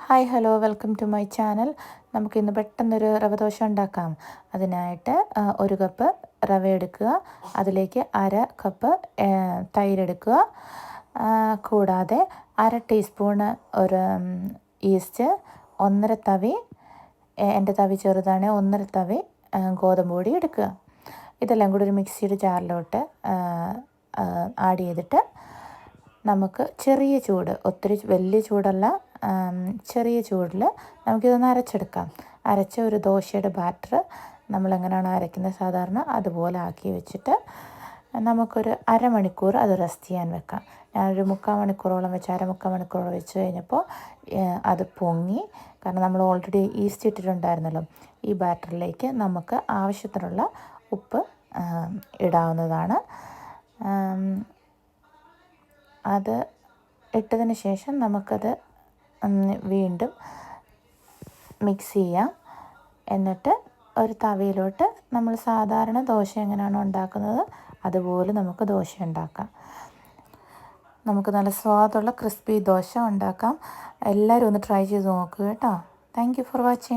Hi hello welcome to my channel. നമുക്കിന്ന് പെട്ടെന്നൊരു റവ ദോശ ഉണ്ടാക്കാം. അതിനായിട്ട് ഒരു കപ്പ് റവ എടുക്കുക, അതിലേക്ക് അര കപ്പ് തൈരെടുക്കുക, കൂടാതെ അര ടീസ്പൂണ് ഒരു ഈസ്റ്റ്, ഒന്നര തവി, എൻ്റെ തവി ചെറുതാണ്, ഒന്നര തവി ഗോതമ്പ് പൊടി എടുക്കുക. ഇതെല്ലാം കൂടി ഒരു മിക്സിയുടെ ജാറിലോട്ട് ആഡ് ചെയ്തിട്ട് നമുക്ക് ചെറിയ ചൂട്, ഒത്തിരി വലിയ ചൂടല്ല, ചെറിയ ചൂടിൽ നമുക്കിതൊന്ന് അരച്ചെടുക്കാം. അരച്ച ഒരു ദോശയുടെ ബാറ്റർ നമ്മളെങ്ങനെയാണോ അരയ്ക്കുന്നത് സാധാരണ അതുപോലെ ആക്കി വെച്ചിട്ട് നമുക്കൊരു അരമണിക്കൂർ അത് റെസ്റ്റ് ചെയ്യാൻ വെക്കാം. ഞാനൊരു 3/4 മണിക്കൂറോളം വെച്ച്, 1/4 മണിക്കൂറോളം വെച്ച് കഴിഞ്ഞപ്പോൾ അത് പൊങ്ങി. കാരണം നമ്മൾ ഓൾറെഡി ഈസ്റ്റ് ഇട്ടിട്ടുണ്ടായിരുന്നല്ലോ. ഈ ബാറ്ററിലേക്ക് നമുക്ക് ആവശ്യത്തിനുള്ള ഉപ്പ് ഇടാവുന്നതാണ്. അത് ഇട്ടതിന് ശേഷം നമുക്കത് വീണ്ടും മിക്സ് ചെയ്യാം. എന്നിട്ട് ഒരു തവയിലോട്ട് നമ്മൾ സാധാരണ ദോശ എങ്ങനെയാണോ ഉണ്ടാക്കുന്നത് അതുപോലെ നമുക്ക് ദോശ ഉണ്ടാക്കാം. നമുക്ക് നല്ല സ്വാദുള്ള ക്രിസ്പി ദോശ ഉണ്ടാക്കാം. എല്ലാവരും ഒന്ന് ട്രൈ ചെയ്ത് നോക്കുക കേട്ടോ. Thank you for watching.